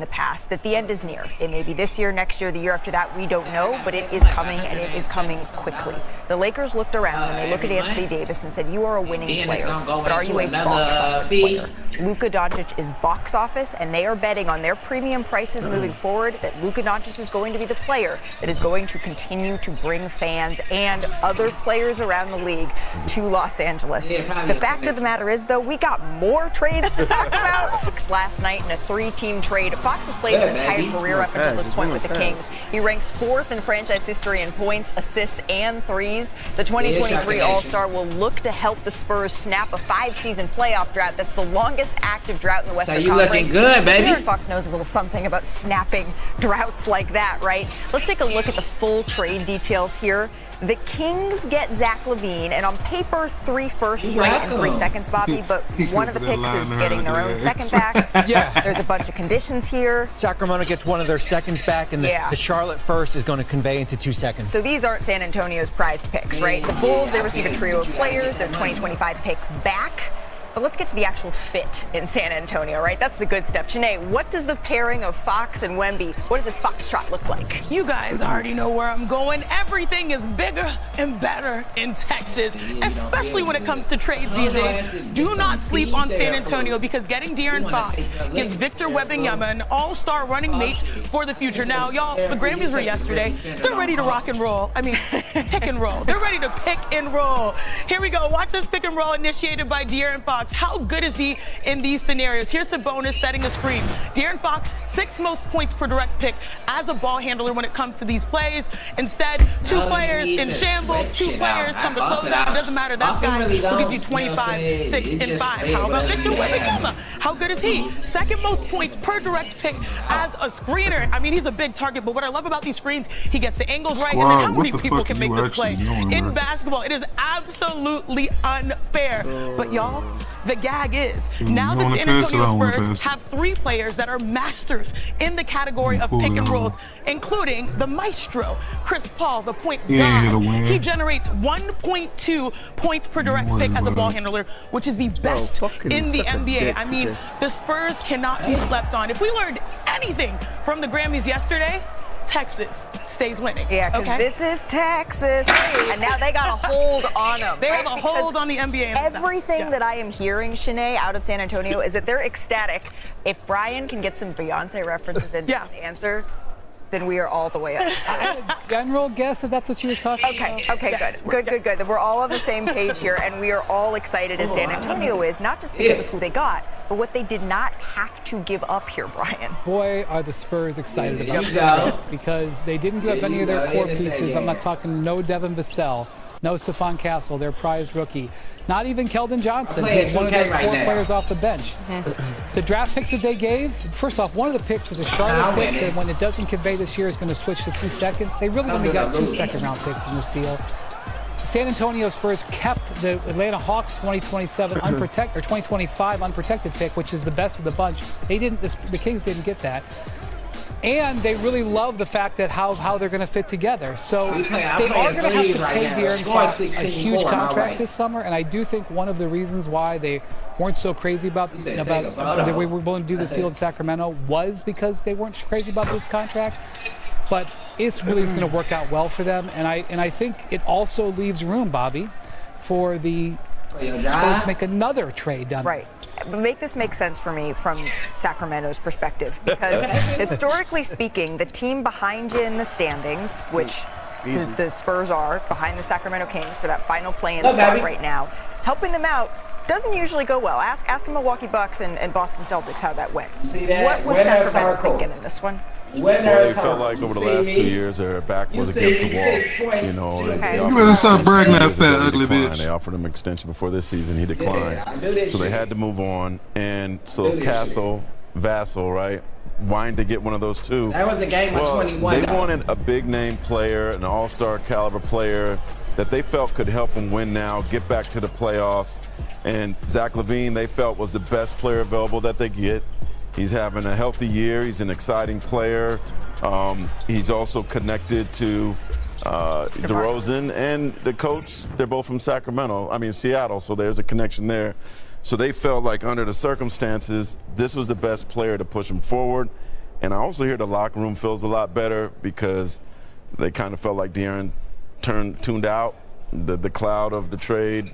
the past that the end is near. It may be this year, next year, the year after that, we don't know, but it is coming, and it is coming quickly. The Lakers looked around and they look at Anthony Davis and said, you are a winning player, but are you a box office player? Luka Doncic is box office, and they are betting on their premium prices moving forward that Luka Doncic is going to be the player that is going to continue to bring fans and other players around the league to Los Angeles. The fact of the matter is, though, we got more trades to talk about. Last night in a 3-team trade, Fox has played his entire career up until this point with the Kings. He ranks 4th in franchise history in points, assists, and threes. The 2023 All-Star will look to help the Spurs snap a 5-season playoff drought. That's the longest active drought in the Western Conference. So you looking good, baby. Aaron Fox knows a little something about snapping droughts like that, right? Let's take a look at the full trade details here. The Kings get Zach LaVine, and on paper, 3 firsts, right, and 3 seconds, Bobby, but one of the picks is getting their own second back. Yeah. There's a bunch of conditions here. Sacramento gets one of their seconds back, and the Charlotte first is going to convey into 2 seconds. So these aren't San Antonio's prized picks, right? The Bulls, they receive a trio of players, their 2025 pick back. But let's get to the actual fit in San Antonio, right? That's the good stuff. Janae, what does the pairing of Fox and Wemby, what does this foxtrot look like? You guys already know where I'm going. Everything is bigger and better in Texas, especially when it comes to trades these days. Do not sleep on San Antonio, because getting De'Aaron Fox gives Victor Wembanyama an all-star running mate for the future. Now, y'all, the Grammys were yesterday. They're ready to rock and roll. I mean, pick and roll. They're ready to pick and roll. Here we go. Watch this pick and roll initiated by De'Aaron Fox. How good is he in these scenarios? Here's Sabonis setting a screen. De'Aaron Fox, 6th most points per direct pick as a ball handler when it comes to these plays. Instead, 2 players in shambles, 2 players come to close out. It doesn't matter. That guy will give you 25, 6, and 5. How about Victor Wembanyama? How good is he? 2nd most points per direct pick as a screener. I mean, he's a big target, but what I love about these screens, he gets the angles right, and then how many people can make this play? In basketball, it is absolutely unfair. But y'all, the gag is, now the San Antonio Spurs have 3 players that are masters in the category of pick and rolls, including the maestro, Chris Paul, the point guard. He generates 1.2 points per direct pick as a ball handler, which is the best in the NBA. I mean, the Spurs cannot be slept on. If we learned anything from the Grammys yesterday, Texas stays winning. Yeah, because this is Texas. And now they got a hold on them. They have a hold on the NBA. Everything that I am hearing, Shanae, out of San Antonio is that they're ecstatic. If Brian can get some Beyonce references into his answer, then we are all the way up. I had a general guess that that's what she was talking about. Okay, good. We're all on the same page here, and we are all excited as San Antonio is, not just because of who they got, but what they did not have to give up here, Brian. Boy, are the Spurs excited about this, because they didn't give up any of their core pieces. I'm not talking no Devin Vassell, no Stephon Castle, their prized rookie. Not even Keldon Johnson, who's one of their core players off the bench. The draft picks that they gave, first off, one of the picks is a Charlotte pick that when it doesn't convey this year is going to switch to 2 seconds. They really only got 2 second-round picks in this deal. San Antonio Spurs kept the Atlanta Hawks 2027 unprotected, or 2025 unprotected pick, which is the best of the bunch. They didn't. The Kings didn't get that. And they really love the fact that how they're going to fit together. So they are going to have to pay De'Aaron Fox a huge contract this summer. And I do think one of the reasons why they weren't so crazy about that we were willing to do this deal in Sacramento was because they weren't crazy about this contract. But it's really going to work out well for them. And I think it also leaves room, Bobby, for the Spurs to make another trade down. Right. Make this make sense for me from Sacramento's perspective, because historically speaking, the team behind you in the standings, which the Spurs are behind the Sacramento Kings for that final play-in spot right now, helping them out doesn't usually go well. Ask the Milwaukee Bucks and Boston Celtics how that went. What was Sacramento thinking in this one? Well, they felt like over the last 2 years their back was against the wall. You know, you better stop bragging that fat, ugly bitch. They offered him an extension before this season. He declined. So they had to move on. And so Castle, Vassell, right, wanted to get one of those two. That was a game of 21. They wanted a big name player, an all-star caliber player that they felt could help them win now, get back to the playoffs. And Zach LaVine, they felt, was the best player available that they get. He's having a healthy year. He's an exciting player. He's also connected to DeRozan and the coach. They're both from Seattle, so there's a connection there. So they felt like under the circumstances, this was the best player to push him forward. And I also hear the locker room feels a lot better because they kind of felt like De'Aaron tuned out. The cloud of the trade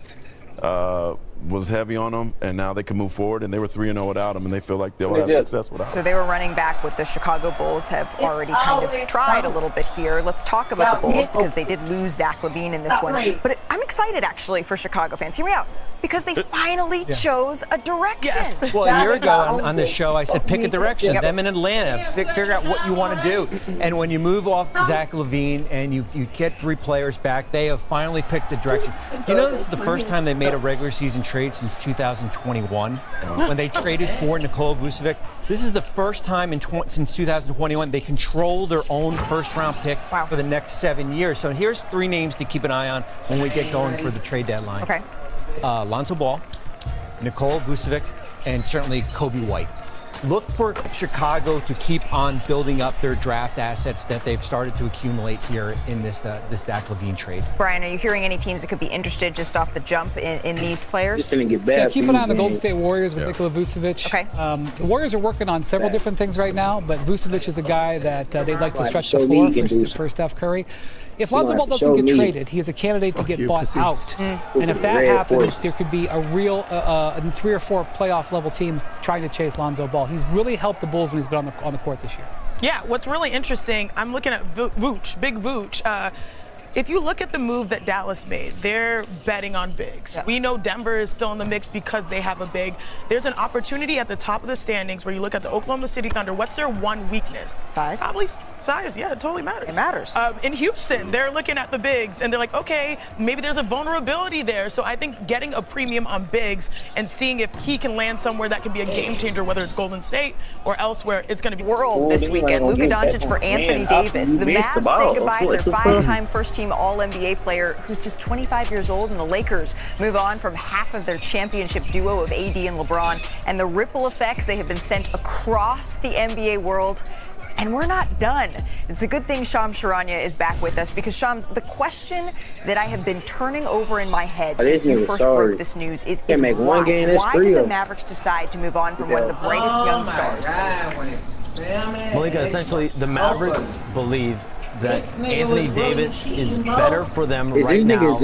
was heavy on them, and now they can move forward, and they were 3-0 without him, and they feel like they'll have success without him. So they were running back what the Chicago Bulls have already kind of tried a little bit here. Let's talk about the Bulls because they did lose Zach LaVine in this one. But I'm excited, actually, for Chicago fans. Hear me out. Because they finally chose a direction. Yes. Well, a year ago on this show, I said pick a direction. Them in Atlanta, figure out what you want to do. And when you move off Zach LaVine and you get 3 players back, they have finally picked a direction. Do you know this is the first time they made a regular season trade since 2021 when they traded for Nikola Vucevic? This is the first time since 2021 they control their own first-round pick for the next 7 years. So here's 3 names to keep an eye on when we get going for the trade deadline. Okay. Lonzo Ball, Nikola Vucevic, and certainly Kobe White. Look for Chicago to keep on building up their draft assets that they've started to accumulate here in this Zach LaVine trade. Brian, are you hearing any teams that could be interested just off the jump in these players? Keep an eye on the Golden State Warriors with Nikola Vucevic. Okay. The Warriors are working on several different things right now, but Vucevic is a guy that they'd like to stretch the floor for Steph Curry. If Lonzo Ball doesn't get traded, he is a candidate to get bought out. And if that happens, there could be a real 3 or 4 playoff level teams trying to chase Lonzo Ball. He's really helped the Bulls when he's been on the court this year. Yeah, what's really interesting, I'm looking at Vooch, Big Vooch. If you look at the move that Dallas made, they're betting on bigs. Yeah. We know Denver is still in the mix because they have a big. There's an opportunity at the top of the standings where you look at the Oklahoma City Thunder. What's their one weakness? Size. Probably size. Yeah, it totally matters. It matters. In Houston, they're looking at the bigs and they're like, okay, maybe there's a vulnerability there. So I think getting a premium on bigs and seeing if he can land somewhere that can be a game changer, whether it's Golden State or elsewhere, it's going to be world this weekend. Luka Doncic for Anthony Davis. The Mavs say goodbye to their 5-time first-team All-NBA player who's just 25 years old, and the Lakers move on from half of their championship duo of AD and LeBron, and the ripple effects they have been sent across the NBA world. And we're not done. It's a good thing Shams Charania is back with us because, Shams, the question that I have been turning over in my head since you first broke this news is why did the Mavericks decide to move on from one of the brightest young stars? Malika, essentially, the Mavericks believe that Anthony Davis is better for them right now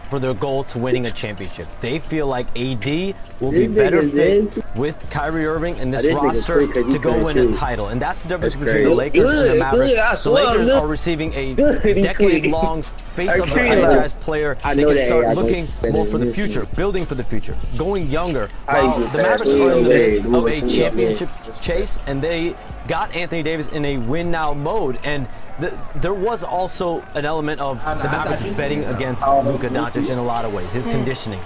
for their goal to winning a championship. They feel like AD will be better fit with Kyrie Irving and this roster to go win a title. And that's the difference between the Lakers and the Mavericks. The Lakers are receiving a decade-long face of the franchise player. They can start looking more for the future, building for the future, going younger. While the Mavericks are in the midst of a championship chase, and they got Anthony Davis in a win-now mode. And there was also an element of the Mavericks betting against Luka Doncic in a lot of ways. His conditioning,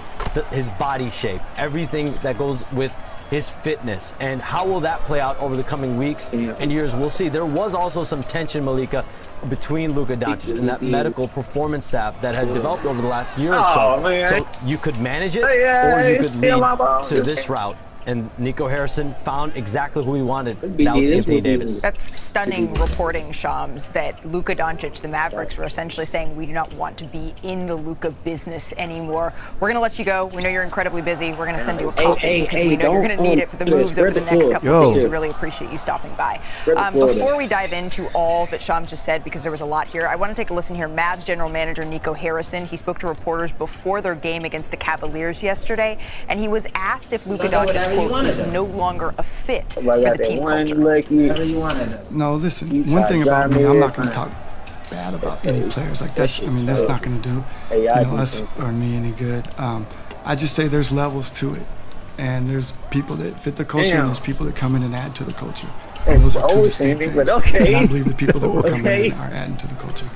his body shape, everything that goes with his fitness. And how will that play out over the coming weeks and years? We'll see. There was also some tension, Malika, between Luka Doncic and that medical performance staff that had developed over the last year or so. So you could manage it, or you could lead to this route. And Nico Harrison found exactly who he wanted. That was Anthony Davis. That's stunning reporting, Shams, that Luka Doncic, the Mavericks, were essentially saying we do not want to be in the Luka business anymore. We're going to let you go. We know you're incredibly busy. We're going to send you a coffee because we know you're going to need it for the moves over the next couple of weeks. We really appreciate you stopping by. Before we dive into all that Shams just said, because there was a lot here, I want to take a listen here. Mavs general manager Nico Harrison, he spoke to reporters before their game against the Cavaliers yesterday, and he was asked if Luka Doncic is no longer a fit for the team culture. No, listen, one thing about me, I'm not going to talk bad about any players. Like that's not going to do us or me any good. I just say there's levels to it, and there's people that fit the culture, and there's people that come in and add to the culture. And those are two distinct things. And I believe the people that will come in are adding to the culture.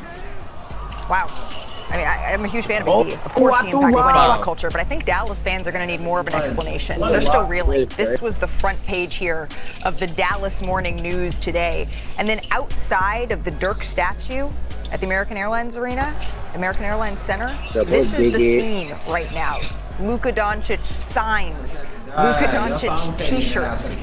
Wow. I mean, I'm a huge fan of AD. Of course, he impacted winning on the culture, but I think Dallas fans are going to need more of an explanation. They're still reeling. This was the front page here of the Dallas Morning News today. And then outside of the Dirk statue at the American Airlines Arena, American Airlines Center, this is the scene right now. Luka Doncic signs, Luka Doncic t-shirts.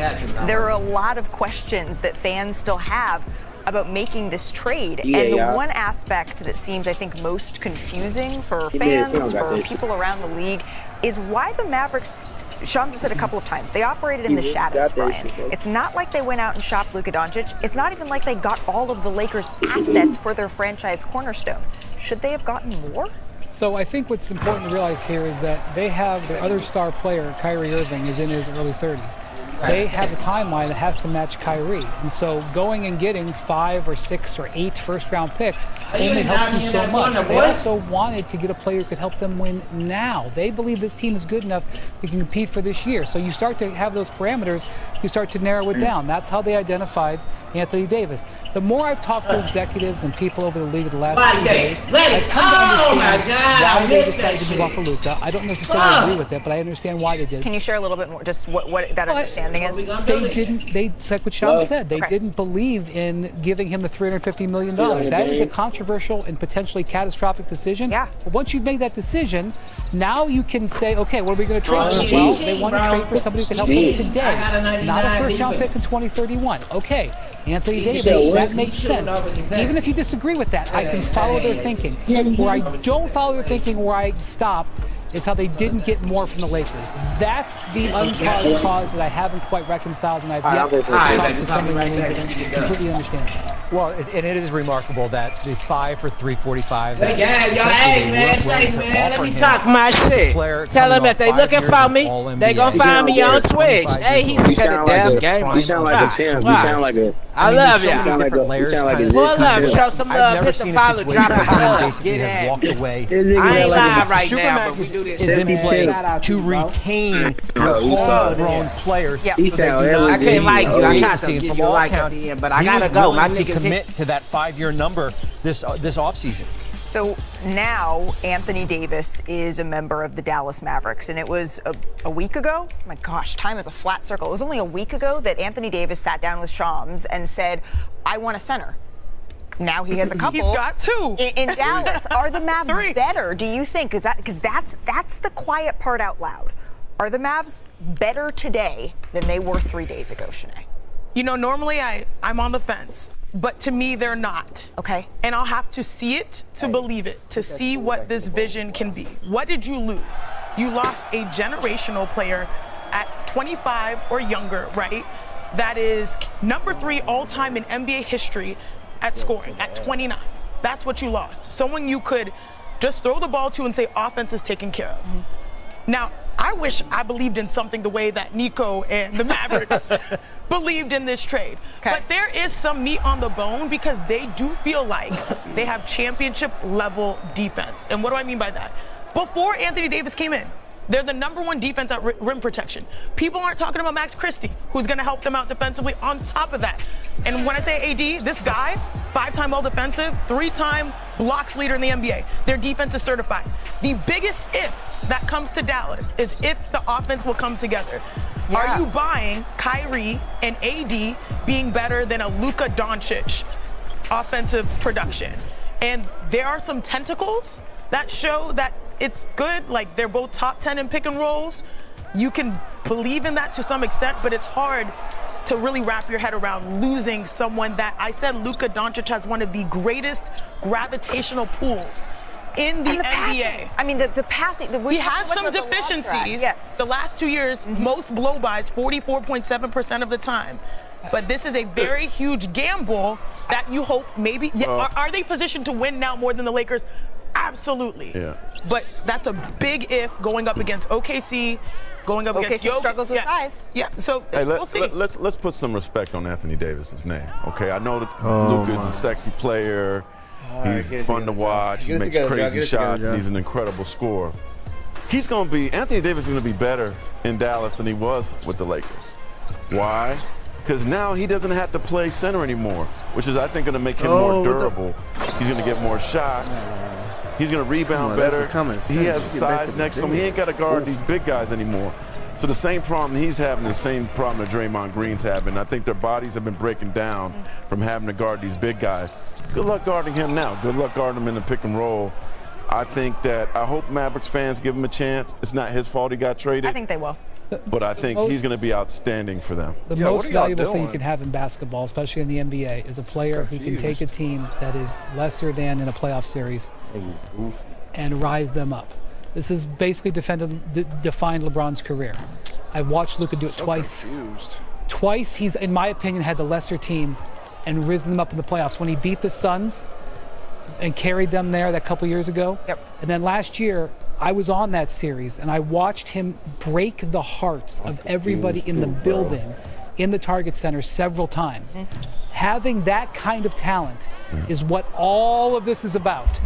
There are a lot of questions that fans still have about making this trade. And the one aspect that seems, I think, most confusing for fans, for people around the league, is why the Mavericks Shams has said a couple of times, they operated in the shadows, Brian. It's not like they went out and shopped Luka Doncic. It's not even like they got all of the Lakers' assets for their franchise cornerstone. Should they have gotten more? So I think what's important to realize here is that they have their other star player, Kyrie Irving, is in his early 30s. They have a timeline that has to match Kyrie. And so going and getting 5 or 6 or 8 first-round picks only helps you so much. They also wanted to get a player who could help them win now. They believe this team is good enough to compete for this year. So you start to have those parameters, you start to narrow it down. That's how they identified Anthony Davis. The more I've talked to executives and people over the league the last 2 days, I've come to understand why they decided to move off of Luka. I don't necessarily agree with it, but I understand why they did. Can you share a little bit more, just what that understanding is? It's like what Sean said, they didn't believe in giving him the $350 million. That is a controversial and potentially catastrophic decision. Yeah. But once you've made that decision, now you can say, okay, what are we going to trade for? Well, they want to trade for somebody who can help them today, not a first-round pick in 2031. Okay, Anthony Davis, that makes sense. Even if you disagree with that, I can follow their thinking. Where I don't follow their thinking, where I stop, is how they didn't get more from the Lakers. That's the uncaused cause that I haven't quite reconciled, and I've yet to talk to somebody that completely understands that. Well, it is remarkable that the 5 for 345. Hey, man, let me talk my shit. Tell them if they looking for me, they gonna find me on Twitch. Hey, he's got a damn game. You sound like a pimp. You sound like a. I love you. You sound like a. Pull up, show some love, hit the follow, drop a sub, get at walked away. I ain't live right now, but we do this. Is in play to retain your homegrown players. He sound. I can't like you. I tried to give you a like at the end, but I gotta go. My niggas commit to that 5-year number this offseason. So now Anthony Davis is a member of the Dallas Mavericks, and it was a week ago. My gosh, time is a flat circle. It was only a week ago that Anthony Davis sat down with Shams and said, I want a center. Now he has a couple. He's got 2 in Dallas. Are the Mavs better, do you think? Because that's the quiet part out loud. Are the Mavs better today than they were 3 days ago, Shanae? You know, normally I'm on the fence, but to me, they're not. Okay. And I'll have to see it to believe it, to see what this vision can be. What did you lose? You lost a generational player at 25 or younger, right? That is number 3 all-time in NBA history at scoring, at 29. That's what you lost. Someone you could just throw the ball to and say offense is taken care of. Mm-hmm. Now, I wish I believed in something the way that Nico and the Mavericks believed in this trade. Okay. But there is some meat on the bone because they do feel like they have championship level defense. And what do I mean by that? Before Anthony Davis came in, they're the number 1 defense at rim protection. People aren't talking about Max Christie, who's going to help them out defensively on top of that. And when I say AD, this guy, 5-time all-defensive, 3-time blocks leader in the NBA. Their defense is certified. The biggest if that comes to Dallas is if the offense will come together. Yeah. Are you buying Kyrie and AD being better than a Luka Doncic offensive production? And there are some tentacles that show that it's good. Like, they're both top 10 in pick and rolls. You can believe in that to some extent, but it's hard to really wrap your head around losing someone that I said Luka Doncic has one of the greatest gravitational pools in the NBA. Passing. I mean, the passing. He has some deficiencies. Yes. The last 2 years, most blow-bys, 44.7% of the time. But this is a very huge gamble that you hope maybe. Are they positioned to win now more than the Lakers? Absolutely. Yeah. But that's a big if going up against OKC, going up against OKC struggles with size. Yeah. So hey, we'll see. Let's put some respect on Anthony Davis's name. Okay. I know that Luka is a sexy player. He's fun to watch. He makes crazy shots, and he's an incredible scorer. Anthony Davis is going to be better in Dallas than he was with the Lakers. Why? Because now he doesn't have to play center anymore, which is, I think, going to make him more durable. He's going to get more shots. He's going to rebound better. He has size next to him. He ain't got to guard these big guys anymore. So the same problem he's having, the same problem that Draymond Green's having. I think their bodies have been breaking down from having to guard these big guys. Good luck guarding him now. Good luck guarding him in the pick and roll. I hope Mavericks fans give him a chance. It's not his fault he got traded. I think they will. But I think he's going to be outstanding for them. The most valuable thing you can have in basketball, especially in the NBA, is a player who can take a team that is lesser than in a playoff series and rise them up. This has basically defined LeBron's career. I've watched Luka do it twice. Confused. Twice he's, in my opinion, had the lesser team and risen them up in the playoffs. When he beat the Suns and carried them there that couple years ago. Yep. And then last year, I was on that series and I watched him break the hearts of everybody in the building, in the Target Center several times. Having that kind of talent is what all of this is about.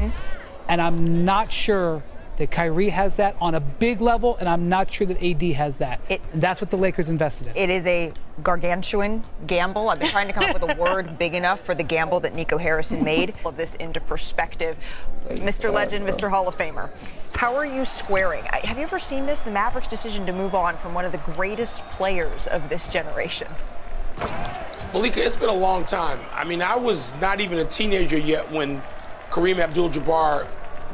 And I'm not sure that Kyrie has that on a big level, and I'm not sure that AD has that. And that's what the Lakers invested in. It is a gargantuan gamble. I've been trying to come up with a word big enough for the gamble that Nico Harrison made. Of this into perspective. Mr. Legend, Mr. Hall of Famer, how are you squaring? Have you ever seen this? The Mavericks' decision to move on from one of the greatest players of this generation. Malika, it's been a long time. I mean, I was not even a teenager yet when Kareem Abdul-Jabbar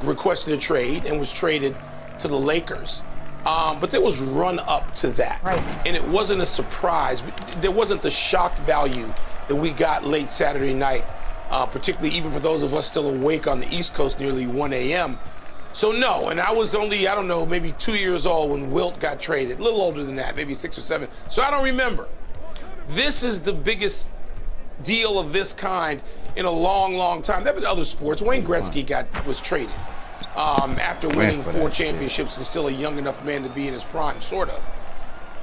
requested a trade and was traded to the Lakers. But there was run up to that. Right. And it wasn't a surprise. There wasn't the shock value that we got late Saturday night, particularly even for those of us still awake on the East Coast, nearly 1 a.m. So no, and I was only, I don't know, maybe 2 years old when Wilt got traded. A little older than that, maybe 6 or 7. So I don't remember. This is the biggest deal of this kind in a long, long time. There have been other sports. Wayne Gretzky was traded after winning 4 championships and still a young enough man to be in his prime, sort of.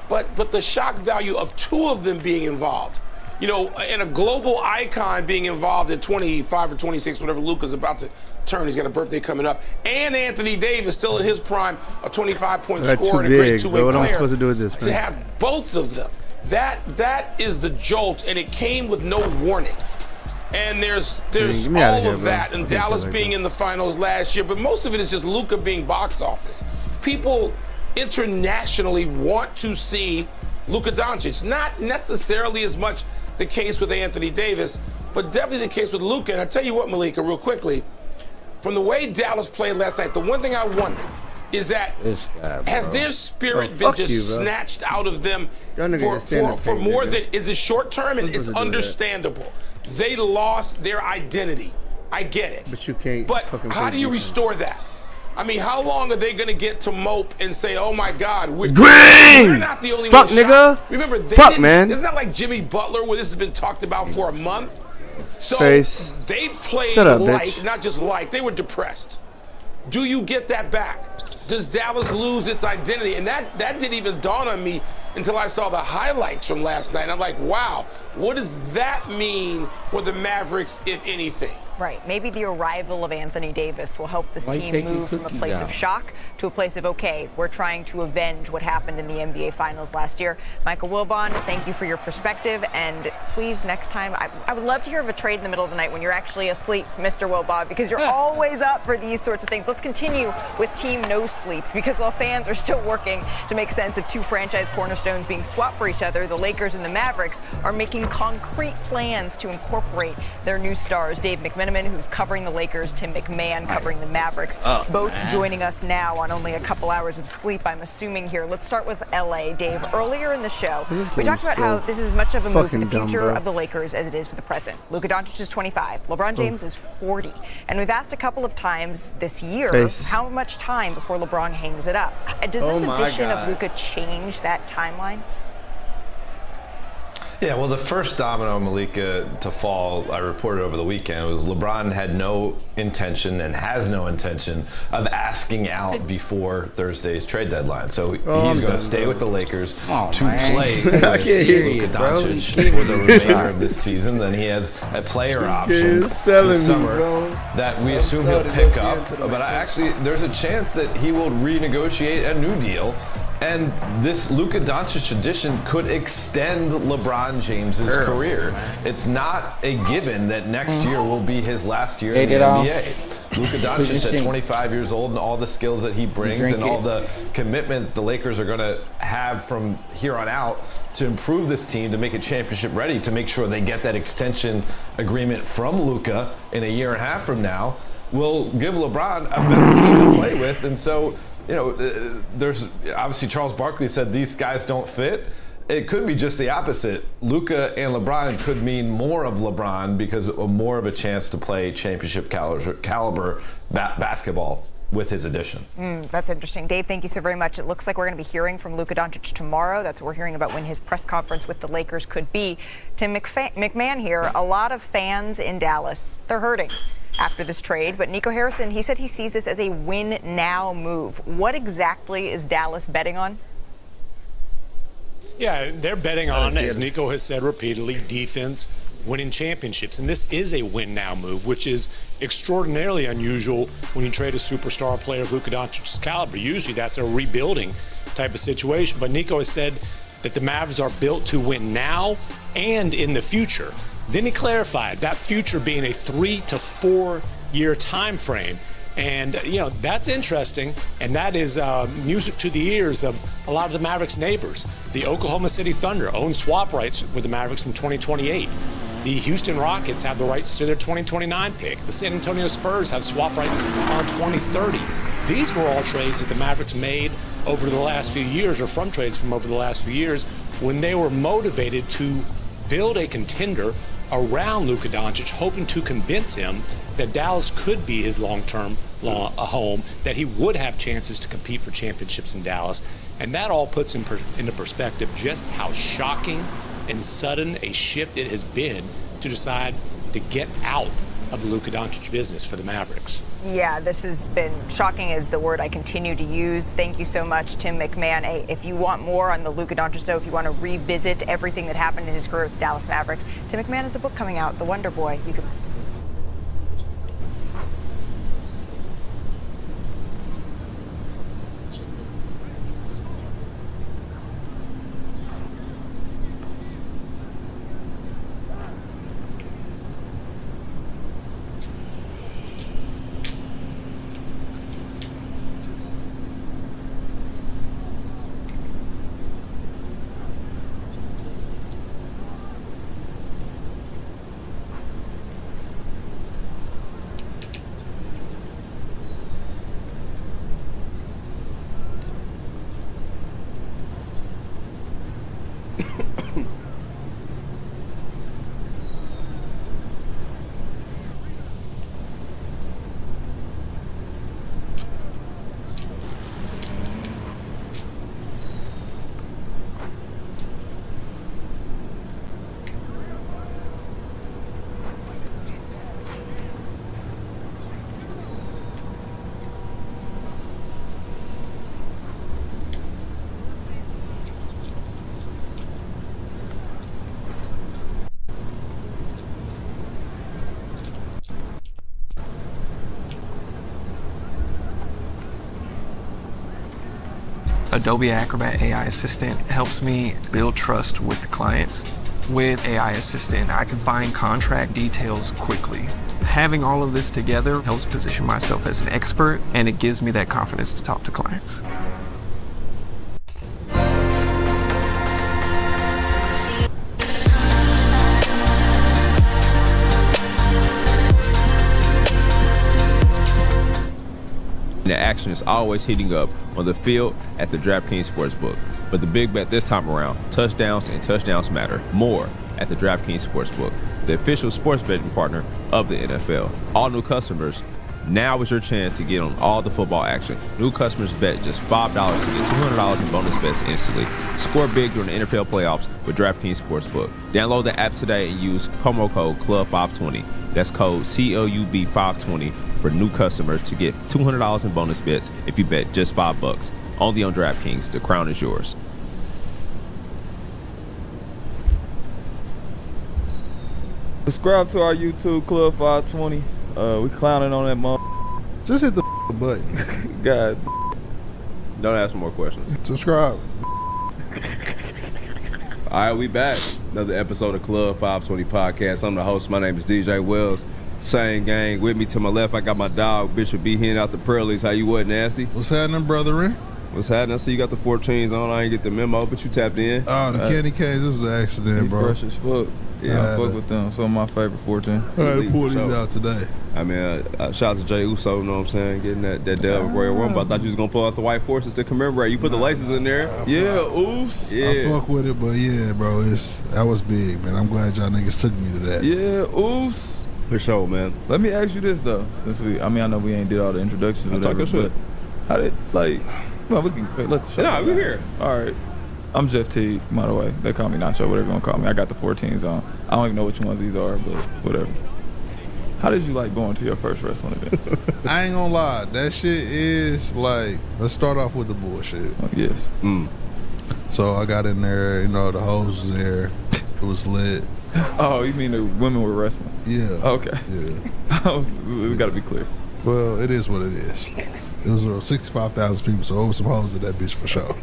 But the shock value of 2 of them being involved, you know, and a global icon being involved at 25 or 26, whatever Luka's about to turn. He's got a birthday coming up. And Anthony Davis still in his prime, a 25-point scorer and a great two-way player. What am I supposed to do with this, man? To have both of them, that is the jolt, and it came with no warning. And there's all of that, and Dallas being in the finals last year, but most of it is just Luka being box office. People internationally want to see Luka Doncic. Not necessarily as much the case with Anthony Davis, but definitely the case with Luka. And I tell you what, Malika, real quickly, from the way Dallas played last night, the one thing I wonder is that has their spirit been just snatched out of them for more than is it short term, and it's understandable. They lost their identity. I get it. But you can't. But how do you restore that? I mean, how long are they going to get to mope and say, "Oh my God, we're not the only Fuck, one nigga. Remember, they Fuck, man. It's not like Jimmy Butler, where this has been talked about for a month. So they played not just like, they were depressed. Do you get that back? Does Dallas lose its identity? And that didn't even dawn on me until I saw the highlights from last night. I'm like, wow, what does that mean for the Mavericks, if anything? Right. Maybe the arrival of Anthony Davis will help this team move from a place of shock to a place of, okay, we're trying to avenge what happened in the NBA Finals last year. Michael Wilbon, thank you for your perspective. And please, next time, I would love to hear of a trade in the middle of the night when you're actually asleep, Mr. Wilbon, because you're always up for these sorts of things. Let's continue with Team No Sleep, because while fans are still working to make sense of 2 franchise cornerstones being swapped for each other, the Lakers and the Mavericks are making concrete plans to incorporate their new stars. Dave McMenamin, who's covering the Lakers, Tim McMahon covering the Mavericks, both joining us now on only a couple hours of sleep, I'm assuming here. Let's start with LA. Dave, earlier in the show, we talked about how this is as much of a move for the future of the Lakers as it is for the present. Luka Doncic is 25. LeBron James is 40. And we've asked a couple of times this year how much time before LeBron hangs it up. Does this addition of Luka change that timeline? Yeah, well, the first domino, Malika, to fall, I reported over the weekend, was LeBron had no intention and has no intention of asking out before Thursday's trade deadline. So he's going to stay with the Lakers to play with Luka Doncic for the remainder of this season. Then he has a player option this summer that we assume he'll pick up. But there's a chance that he will renegotiate a new deal. And this Luka Doncic addition could extend LeBron James's career. It's not a given that next year will be his last year in the NBA. Luka Doncic at 25 years old, and all the skills that he brings and all the commitment the Lakers are going to have from here on out to improve this team, to make it championship ready, to make sure they get that extension agreement from Luka in a year and a half from now, will give LeBron a better team to play with. And so, you know, there's obviously Charles Barkley said these guys don't fit. It could be just the opposite. Luka and LeBron could mean more of LeBron because of more of a chance to play championship caliber basketball with his addition. That's interesting. Dave, thank you so very much. It looks like we're going to be hearing from Luka Doncic tomorrow. That's what we're hearing about when his press conference with the Lakers could be. Tim McMahon here. A lot of fans in Dallas, they're hurting after this trade. But Nico Harrison, he said he sees this as a win-now move. What exactly is Dallas betting on? Yeah, they're betting on, as Nico has said repeatedly, defense, winning championships. And this is a win-now move, which is extraordinarily unusual when you trade a superstar player of Luka Doncic's caliber. Usually that's a rebuilding type of situation. But Nico has said that the Mavericks are built to win now and in the future. Then he clarified that future being a 3 to 4 year time frame. And, you know, that's interesting, and that is music to the ears of a lot of the Mavericks' neighbors. The Oklahoma City Thunder own swap rights with the Mavericks from 2028. The Houston Rockets have the rights to their 2029 pick. The San Antonio Spurs have swap rights on 2030. These were all trades that the Mavericks made over the last few years, or from trades from over the last few years, when they were motivated to build a contender around Luka Doncic, hoping to convince him that Dallas could be his long-term home, that he would have chances to compete for championships in Dallas. And that all puts into perspective just how shocking and sudden a shift it has been to decide to get out of the Luka Doncic business for the Mavericks. Yeah, this has been shocking is the word I continue to use. Thank you so much, Tim McMahon. Hey, if you want more on the Luka Doncic show, if you want to revisit everything that happened in his career with the Dallas Mavericks, Tim McMahon has a book coming out, The Wonder Boy. You can Adobe Acrobat AI Assistant helps me build trust with clients. With AI Assistant, I can find contract details quickly. Having all of this together helps position myself as an expert, and it gives me that confidence to talk to clients. The action is always heating up on the field at the DraftKings Sportsbook. But the big bet this time around, touchdowns and touchdowns matter more at the DraftKings Sportsbook, the official sports betting partner of the NFL. All new customers, now is your chance to get on all the football action. New customers bet just $5 to get $200 in bonus bets instantly. Score big during the NFL playoffs with DraftKings Sportsbook. Download the app today and use promo code CLUB520. That's code CLUB520 for new customers to get $200 in bonus bets if you bet just $5. Only on DraftKings. The crown is yours. Subscribe to our YouTube, Club 520. We clowning on that mom. Just hit the button. God. Don't ask more questions. Subscribe. All right, we back. Another episode of Club 520 Podcast. I'm the host. My name is DJ Wells. Same gang. With me to my left, I got my dog, Bishop B. Hitting out the Pearlies. How you what, Nasty? What's happening, brethren? What's happening? I see you got the 14s on. I ain't get the memo, but you tapped in. Oh, the candy canes. This was an accident, bro. Fresh as fuck. Yeah, I fuck with them. Some of my favorite 14. I had to pull these out today. I mean, shout out to Jay Uso, you know what I'm saying? Getting that dub Royal Rumble. I thought you was going to pull out the white forces to commemorate. You put the laces in there. Oos. Yeah. I fuck with it, but yeah, bro, that was big, man. I'm glad y'all niggas took me to that. Yeah, oos. For sure, man. Let me ask you this though, since I know we ain't did all the introductions. I'll talk your shit. How did well, we can let the show. Nah, we're here. All right. I'm Jeff T, by the way. They call me Nacho, whatever you want to call me. I got the 14s on. I don't even know which ones these are, but whatever. How did you like going to your first wrestling event? I ain't gonna lie, that shit is like, let's start off with the bullshit. Yes. So I got in there, you know, the hoes was there. It was lit. Oh, you mean the women were wrestling? Yeah. Okay. Yeah. We gotta be clear. Well, it is what it is. It was 65,000 people, so over some hoes in that bitch for sure.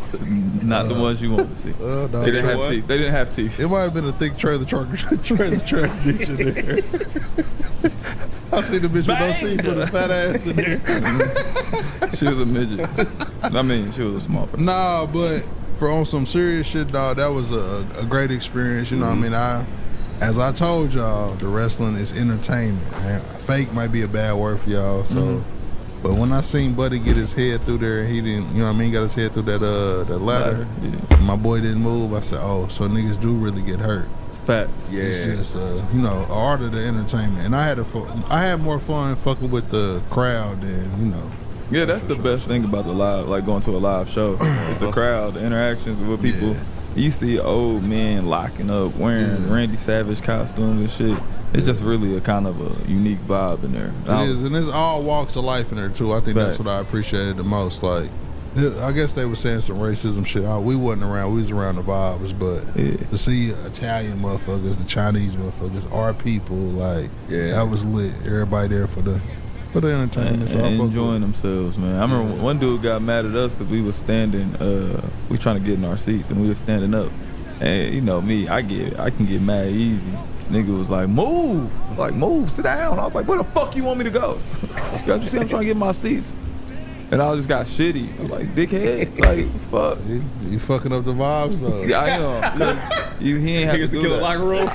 Not the ones you want to see. No, they didn't have teeth. They didn't have teeth. It might have been a thick trailer truck bitch in there. I see the bitch with no teeth with a fat ass in there. She was a midget. I mean, she was a small person. Nah, but on some serious shit, dog, that was a great experience. You know what I mean? As I told y'all, the wrestling is entertainment. Fake might be a bad word for y'all, so. But when I seen Buddy get his head through there, he didn't, you know what I mean, got his head through that ladder. Yeah. My boy didn't move. I said, oh, so niggas do really get hurt. Facts. Yeah. It's just, you know, art of the entertainment. And I had more fun fucking with the crowd than, you know. Yeah, that's the best thing about the live, like going to a live show. It's the crowd, the interactions with people. Yeah. You see old men locking up, wearing Randy Savage costumes and shit. It's just really a kind of a unique vibe in there. It is, and there's all walks of life in there too. I think that's what I appreciated the most. Like, I guess they were saying some racism shit. We wasn't around. We was around the vibes, but to see Italian motherfuckers, the Chinese motherfuckers, our people, like that was lit. Everybody there for the entertainment. And enjoying themselves, man. I remember one dude got mad at us because we was standing. We trying to get in our seats, and we was standing up. And you know me, I can get mad easy. Nigga was like, move, sit down. I was like, where the fuck you want me to go? You see, I'm trying to get my seats. And I just got shitty. I was like, dickhead, like, fuck. You fucking up the vibes, though. Yeah, I am. He ain't have to do that. Locker room.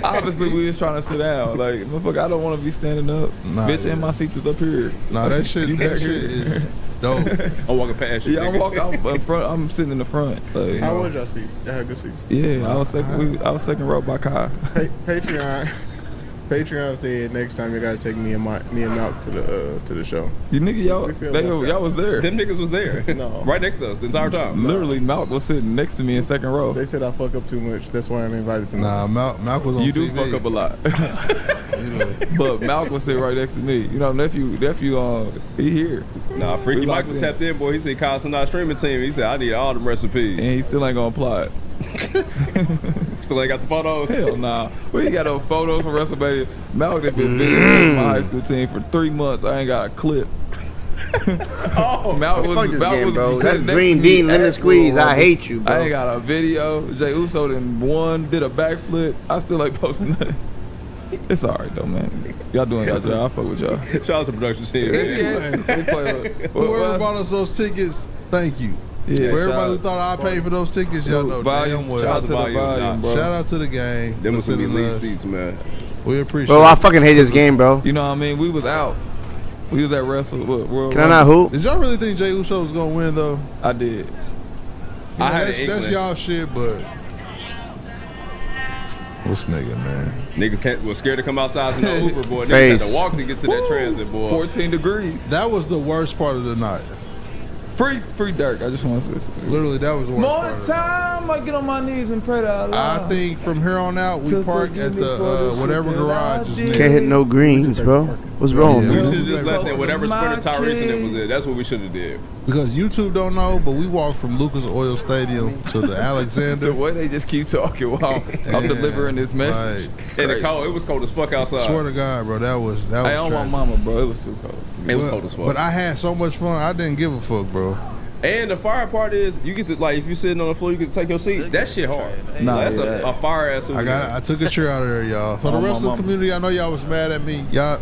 Obviously, we was trying to sit down. Like, motherfucker, I don't want to be standing up. Bitch, and my seats is up here. Nah, that shit is dope. I'm walking past you. Yeah, I'm in front. I'm sitting in the front. Like, How was y'all seats? Y'all had good seats? Yeah, I was second row by Kai. Patreon said next time you gotta take me and Malk to the show. You nigga, y'all was there. Them niggas was there. No, right next to us the entire time. Literally, Malk was sitting next to me in second row. They said I fuck up too much. That's why I'm invited to. Nah, Malk was on You TV. do fuck up a lot. But Malk was sitting right next to me. You know, nephew, he here. Nah, Freaky Mike was tapped in, boy. He said, "Call some streaming team." He said, "I need all them recipes," and he still ain't gonna apply it. Still ain't got the photos? Hell nah. We ain't got no photos from WrestleMania. Malk had been visiting my high school team for 3 months. I ain't got a clip. Malk was that's green bean lemon squeeze. I hate you, bro. I ain't got a video. Jay Uso did a backflip. I still ain't posting nothing. It's alright though, man. Y'all doing y'all job. I fuck with y'all. Shout out to production team. Whoever bought us those tickets, thank you. Yeah, for everybody who thought I paid for those tickets, y'all know damn well. Shout out to the volume, bro. Shout out to the game. Them was some elite seats, man. We appreciate it. Bro, I fucking hate this game, bro. You know what I mean? We was out. We was at World. Can I not hoop? Did y'all really think Jey Uso was gonna win though? I did. That's y'all shit, but this nigga, man. Niggas was scared to come outside in the Uber, boy. Niggas had to walk to get to that transit, boy. 14 degrees. That was the worst part of the night. Free Dirk. I just want to say. Literally, that was the worst part. More time, I get on my knees and pray to Allah. I think from here on out, we park at the whatever garage is near. Can't hit no greens, bro. What's wrong, We man? should have just left that whatever Sprinter Tyrese and it was it. That's what we should have did. Because YouTube don't know, but we walked from Lucas Oil Stadium to the Alexander. The way they just keep talking while I'm delivering this message. And it was cold as fuck outside. Swear to God, bro, that was. Hey, on my mama, bro, it was too cold. It was cold as fuck. But I had so much fun. I didn't give a fuck, bro. And the fire part is you get to if you're sitting on the floor, you get to take your seat. That shit hard. Nah, that's a fire ass. I took a chair out of there, y'all. For the rest of the community, I know y'all was mad at me. Y'all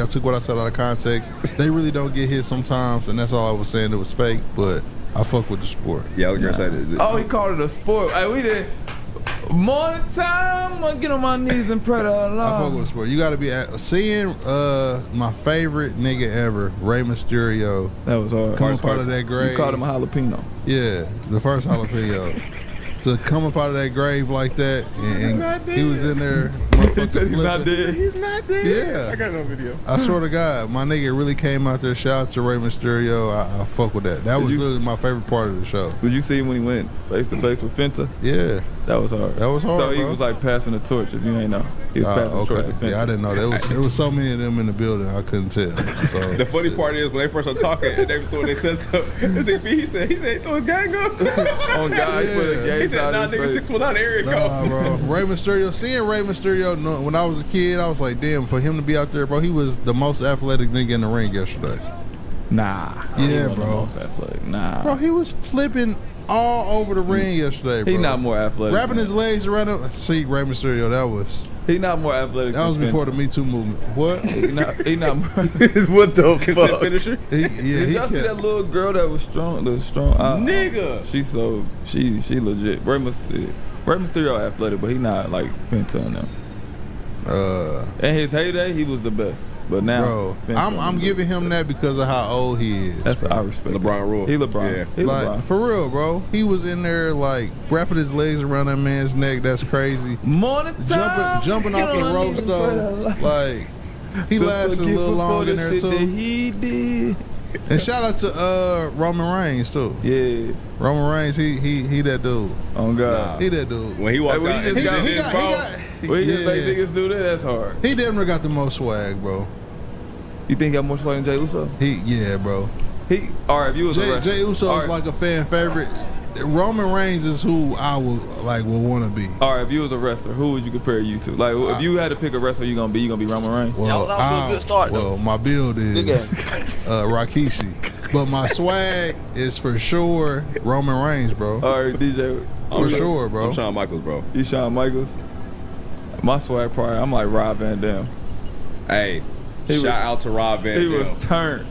took what I said out of context. They really don't get hit sometimes, and that's all I was saying. It was fake, but I fuck with the sport. Yeah, I was gonna say that. Oh, he called it a sport. Hey, we did. Morning time, I get on my knees and pray to Allah. I fuck with the sport. You gotta be seeing my favorite nigga ever, Rey Mysterio. That was hard. Come up out of that grave. You called him a jalapeno. Yeah, the first jalapeno. To come up out of that grave like that, and he was in there, motherfucker. He said he's not dead. He's not dead. Yeah. I got no video. I swear to God, my nigga really came out there. Shout out to Rey Mysterio. I fuck with that. That was literally my favorite part of the show. Did you see him when he went face to face with Fenta? Yeah. That was hard. That was hard, So he bro. was like passing the torch, if you ain't know. He was passing the torch to Fenta. Yeah, I didn't know. There was so many of them in the building, I couldn't tell. So. The funny part is when they first started talking and they was throwing their sense up. This nigga B, he said he threw his gang up. Oh God, he put a gang He said, nah, nigga, 619 area code. Nah, bro. Rey Mysterio, seeing Rey Mysterio when I was a kid, I was like, damn, for him to be out there, bro, he was the most athletic nigga in the ring yesterday. Nah. Yeah, He bro. the most athletic. Nah. Bro, he was flipping all over the ring yesterday, bro. He not more athletic. Wrapping his legs around him. See, Rey Mysterio, that was... He not more athletic. That was than before Fenta. the Me Too movement. What? He not more. What the fuck? Finisher? Did y'all see that little girl that was strong? Nigga. She legit. Rey Mysterio athletic, but he not like Fenta and them. In his heyday, he was the best. But now, Bro, Fenta I'm giving him that because of how old he is. That's what I respect. LeBron rule. He LeBron. Yeah. He Like, LeBron. for real, bro. He was in there, like, wrapping his legs around that man's neck. That's crazy. Morning time. Jumping off the ropes, though. Like, he lasted a little long in there, too. He did. And shout out to Roman Reigns, too. Yeah. Roman Reigns, he that dude. Oh, God. He that dude. When he walked out, When he just Yeah. make niggas do that, that's hard. He definitely got the most swag, bro. You think he got more swag than Jey Uso? Yeah, bro. All right, if you was a wrestler. Jey Uso is like a fan favorite. Roman Reigns is who I would want to be. All right, if you was a wrestler, who would you compare you to? Like, if you had to pick a wrestler, you gonna be Roman Reigns? Well, my build is Rikishi, but my swag is for sure Roman Reigns, bro. All right, DJ. For sure, bro. I'm Shawn Michaels, bro. You Shawn Michaels? My swag probably, I'm like Rob Van Dam. Hey, shout out to Rob Van Dam. He was turned.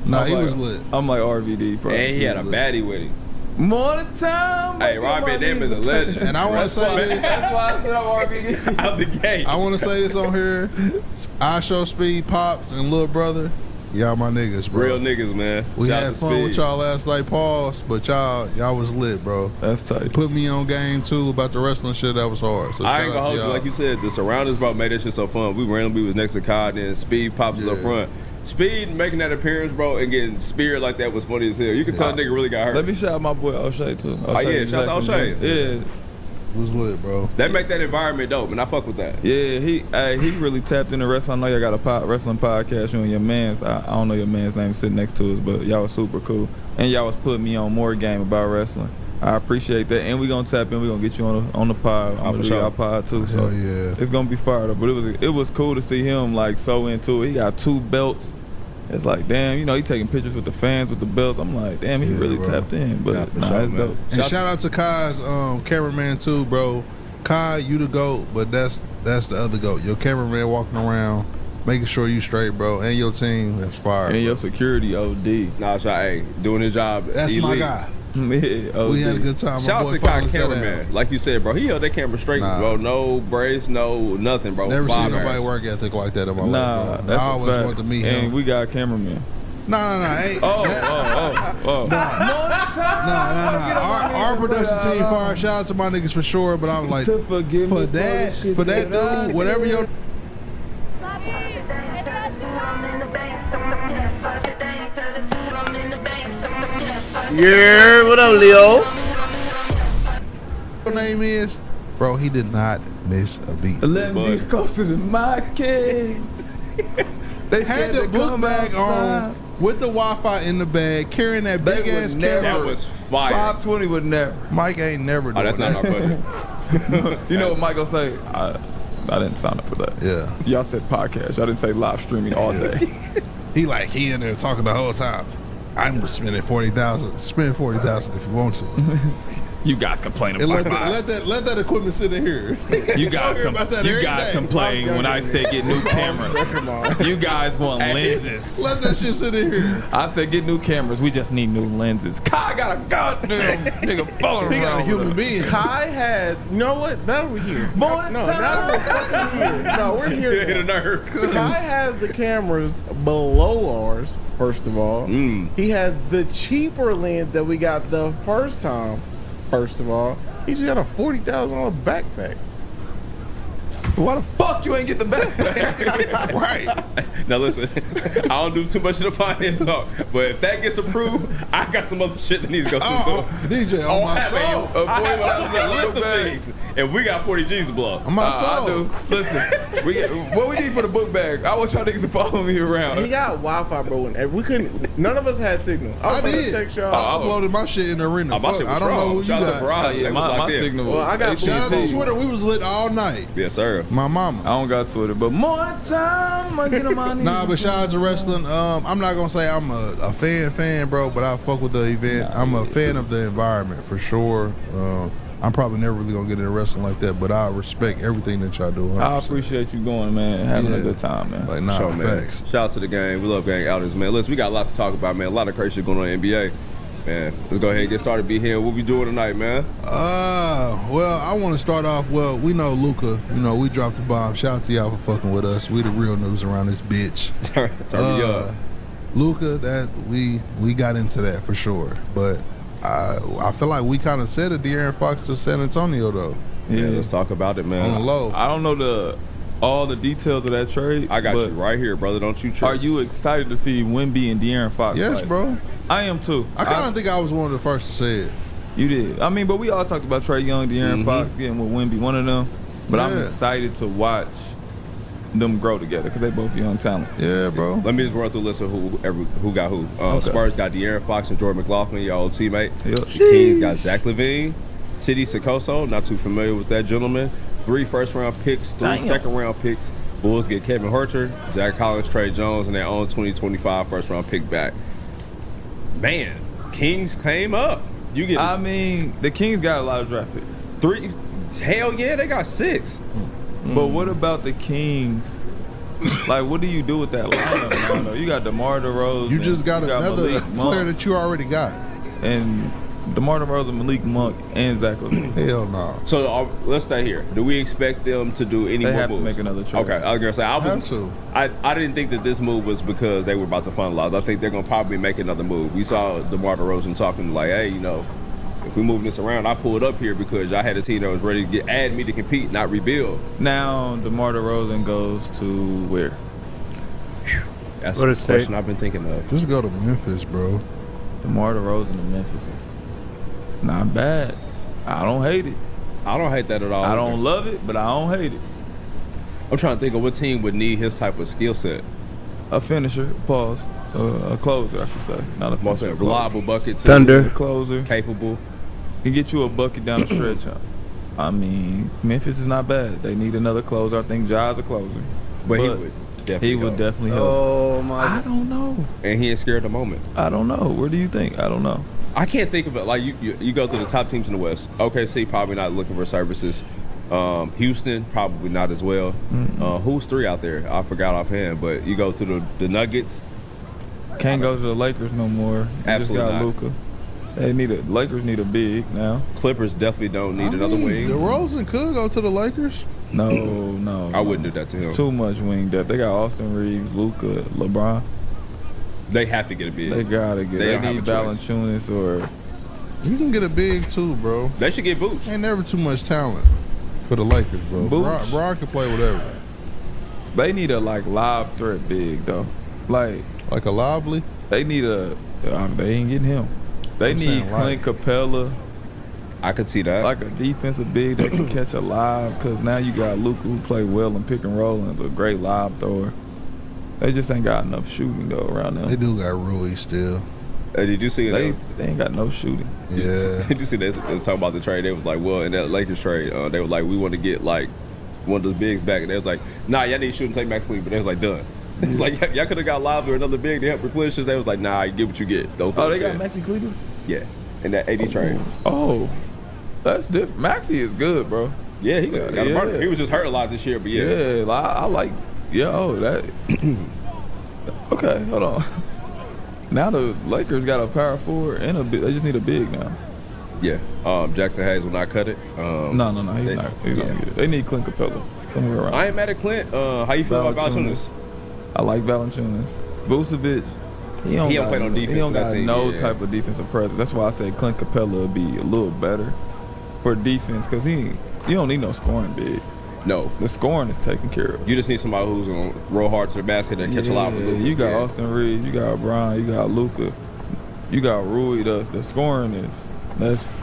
Nah, he was lit. I'm like RVD, bro. And he had a baddie with him. Morning time. Hey, Rob Van Dam is a legend. And I want to say this. That's why I said I'm RVD. Out the gate. I want to say this on here. I Show Speed, Pops, and Little Brother. Y'all my niggas, bro. Real niggas, man. We Shout out had to fun Speed. with y'all last night, pause, but y'all was lit, bro. That's tight. Put me on game too about the wrestling shit. That was hard. So I ain't shout out gonna hold to you, y'all. like you said, the surroundings, bro, made that shit so fun. We randomly was next to Cod, and Speed pops us up front. Speed making that appearance, bro, and getting speared like that was funny as hell. You can tell a nigga really got hurt. Let me shout out my boy O'Shea too. Oh yeah, shout out to O'Shea. Yeah. It was lit, bro. That make that environment dope, and I fuck with that. Yeah, he really tapped into wrestling. I know y'all got a wrestling podcast. You and your man's. I don't know your man's name sitting next to us, but y'all was super cool. And y'all was putting me on more game about wrestling. I appreciate that. And we gonna tap in. We gonna get you on the pod. I'm gonna do y'all pod too. So yeah, it's gonna be fired up. But it was cool to see him like so into it. He got 2 belts. It's like, damn, you know, he taking pictures with the fans with the belts. I'm like, damn, he really tapped in. But nah, it's dope. And shout out to Kai's cameraman too, bro. Kai, you the GOAT, but that's the other GOAT. Your cameraman walking around, making sure you straight, bro, and your team, that's fire. And bro. your security OD. Nah, hey, doing his job. That's elite. my guy. Yeah, We had a good time. Shout My out to boy Kai finally sat cameraman. down. Like you said, bro, he held that camera straight, bro. No brace, no nothing, bro. Never seen Five nobody hours. work ethic like that in my Nah, life, bro. that's I a always fact. wanted to meet And him. we got a cameraman. Nah. Ain't, Oh. Nah. Our production team fire. Shout out to my niggas for sure, but I'm like, for that dude, whatever your Yeah, what up, Leo? name is, bro, he did not miss a beat. Let me get closer to my kids. They had the book bag on with the Wi-Fi in the bag, carrying that big ass camera. That was fire. 520 would never. Mike ain't never doing that's not our budget. You know what Mike gonna say? I didn't sign up for that. Yeah. Y'all said podcast. Y'all didn't say live streaming all day. He in there talking the whole time. I'm spending 40,000. Spend 40,000 if you want to. You guys complain And about let that equipment sit in here. You guys complain when I say get new cameras. You guys want lenses. Let that shit sit in here. I said get new cameras. We just need new lenses. Kai got a goddamn nigga following He got a human being. Kai has, you know what? Now we're here. Morning No, time. now we're fucking here. No, we're here. Hit a nerve. Kai has the cameras below ours, first of all. He has the cheaper lens that we got the first time. First of all, he just got a $40,000 backpack. Why the fuck you ain't get the backpack? Right. Now listen, I don't do too much of the finance talk, but if that gets approved, I got some other shit that needs to go through too. DJ, on my soul. I have a list of things, and we got 40 G's to blow. On my soul. I do. Listen, what we need for the book bag? I want y'all niggas to follow me around. He got Wi-Fi, bro, and we couldn't. None of us had signal. I did. Text y'all. I uploaded my shit in the arena. Fuck, I don't know who you got. Yeah, my signal. Well, I got Shout out to Twitter. We was lit all night. Yes, sir. My mama. I don't got Twitter, but more time I get on my knees. Nah, but shout out to wrestling. I'm not gonna say I'm a fan, bro, but I fuck with the event. I'm a fan of the environment for sure. I'm probably never really gonna get into wrestling like that, but I respect everything that y'all do. 100%. I appreciate you going, man, having a good time, man. Like, nah, Sure, man. facts. Shout out to the gang. We love gang outings, man. Listen, we got lots to talk about, man. A lot of crazy shit going on in the NBA. Man, let's go ahead and get started. Be here. What we doing tonight, man? Well, I want to start off. Well, we know Luka. You know, we dropped the bomb. Shout out to y'all for fucking with us. We the real news around this bitch. Turn me up. Luka, that we got into that for sure. But I feel like we kind of said it, De'Aaron Fox to San Antonio though. Yeah, let's talk about it, man. On the low. I don't know all the details of that trade. I got you right here, brother. Don't you trip. Are you excited to see Wemby and De'Aaron Fox? Yes, fight? bro. I am too. I kind of think I was one of the first to say it. You did. I mean, but we all talked about Trae Young, De'Aaron Fox getting with Wemby, one of them. But I'm excited to watch them grow together because they both young talents. Yeah, bro. Let me just run through a list of who got who. Spurs got De'Aaron Fox and Jordan McLaughlin, your old teammate. Yep. The Kings got Zach LaVine, Titi Sekoso, not too familiar with that gentleman. 3 first-round picks, 3 second-round picks. Bulls get Kevin Huerter, Zach Collins, Trey Jones, and their own 2025 first-round pick back. Man, Kings came up. I mean, the Kings got a lot of draft picks. 3? Hell yeah, they got 6. But what about the Kings? Like, what do you do with that lineup? You got DeMar DeRozan. You just got another player that you already got. And DeMar DeRozan, Malik Monk, and Zach LaVine. Hell no. So let's stay here. Do we expect them to do any more moves? They have to make another trade. Okay, I was gonna say I didn't think that this move was because they were about to finalize. I think they're gonna probably make another move. We saw DeMar DeRozan talking like, "Hey, you know, if we move this around, I pulled up here because I had a team that was ready to add me to compete, not rebuild." Now DeMar DeRozan goes to where? That's the question I've been thinking of. Just go to Memphis, bro. DeMar DeRozan to Memphis. It's not bad. I don't hate it. I don't hate that at all. I don't love it, but I don't hate it. I'm trying to think of what team would need his type of skill set. A finisher, pause. A closer, I should say. Not a finisher. A reliable bucket too. Thunder. A closer. Capable. Can get you a bucket down the stretch. I mean, Memphis is not bad. They need another closer. I think Ja's a closer. But he would definitely help. Oh my! I don't know. And he ain't scared of the moment. I don't know. Where do you think? I don't know. I can't think of it. Like you go through the top teams in the West. OKC probably not looking for services. Houston probably not as well. Who's 3 out there? I forgot offhand. But you go through the Nuggets. Can't go to the Lakers no more. Absolutely just got Luka. Lakers need a big now. Clippers definitely don't need another wing. DeRozan could go to the Lakers. No. I wouldn't do that to him. It's too much wing depth. They got Austin Reeves, Luka, LeBron. They have to get a big. They gotta get. They need Valanciunas or. You can get a big too, bro. They should get Boots. Ain't never too much talent for the Lakers, bro. Bron can play whatever. They need a live threat big though, like a Lively. They need a. They ain't getting him. They need Clint Capella. I could see that. Like a defensive big that can catch a live, because now you got Luka who play well in pick and roll and is a great live thrower. They just ain't got enough shooting though around them. They do got Rui still. Did you see it? They ain't got no shooting. Yeah. Did you see they was talking about the trade? They was like, well, in that Lakers trade, they was like, we want to get like one of the bigs back, and they was like, nah, y'all need to shoot and take Max Lee, but they was like, done. It's like y'all could have got Live or another big to help replenish this. They was like, nah, you get what you get. They got Maxi Cleveland? Yeah, in that 80 trade. Oh, that's different. Maxi is good, bro. Yeah, he got a burner. He was just hurt a lot this year, but yeah. Yeah, I like. That. Okay, hold on. Now the Lakers got a power forward and a big. They just need a big now. Yeah. Jackson Hayes will not cut it. No. He's not. He's gonna get it. They need Clint Capella somewhere around. I ain't mad at Clint. How you feel about Valanciunas? I like Valanciunas. Vucevic. He don't play no defense. He don't got no type of defensive presence. That's why I say Clint Capella would be a little better for defense, because you don't need no scoring big. No. The scoring is taken care of. You just need somebody who's going to roll hard to the basket and catch a lot of the You got Austin Reeves, you got Brian, you got Luka, you got Rui. The scoring is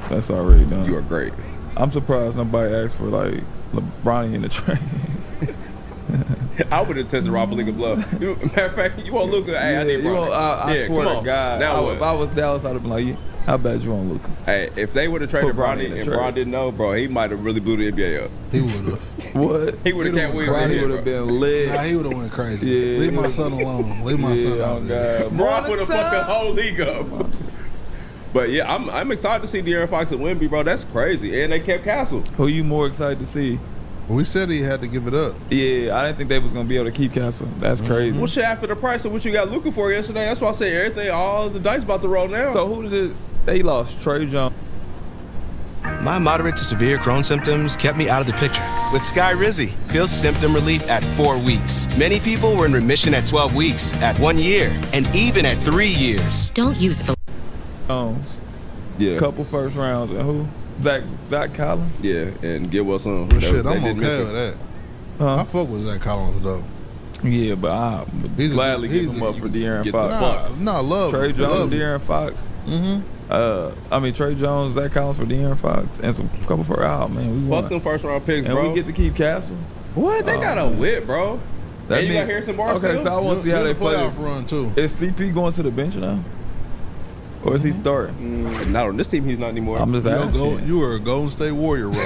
that's already done. You are great. I'm surprised nobody asked for like LeBron in the train. I would have tested Rob Pelinka bluff. Matter of fact, you want Luka? Hey, I need Bron. I swear to God. Now if I was Dallas, I'd have been like, how bad you want Luka? Hey, if they would have traded Bronny and Bron didn't know, bro, he might have really blew the NBA up. He would have. What? He would have can't win. He would have been lit. Nah, he would have went crazy. Yeah, Leave my son alone. Leave my son alone. Bron would have fucked the whole league up. But yeah, I'm excited to see De'Aaron Fox and Wemby, bro. That's crazy. And they kept Castle. Who you more excited to see? Well, we said he had to give it up. Yeah, I didn't think they was gonna be able to keep Castle. That's crazy. Well, shit, after the price of what you got looking for yesterday, that's why I say everything, all the dice about to roll now. So who did they lost? Trey Jones. My moderate to severe Crohn's symptoms kept me out of the picture. With Skyrizi, feel symptom relief at 4 weeks. Many people were in remission at 12 weeks, at 1 year, and even at 3 years. Don't use it. Jones. Yeah. Couple first rounds and who? Zach Collins? Yeah, and get what's on. Well, shit, I'm okay with that. Huh? I fuck with Zach Collins, though. Yeah, but I would gladly give him up for De'Aaron Fox. Nah, love Trey Jones, love De'Aaron Fox. Mm-hmm. Trey Jones, Zach Collins for De'Aaron Fox, and some couple for man. We Fuck won. them first round picks, and bro. we get to keep Castle. What? They got a whip, bro. That and you got Harrison Barnes. Okay, so I want to see how they play playoff run too. Is CP going to the bench now? Or is he starting? Not on this team, he's not anymore. I'm just asking. You were a Golden State Warrior, bro.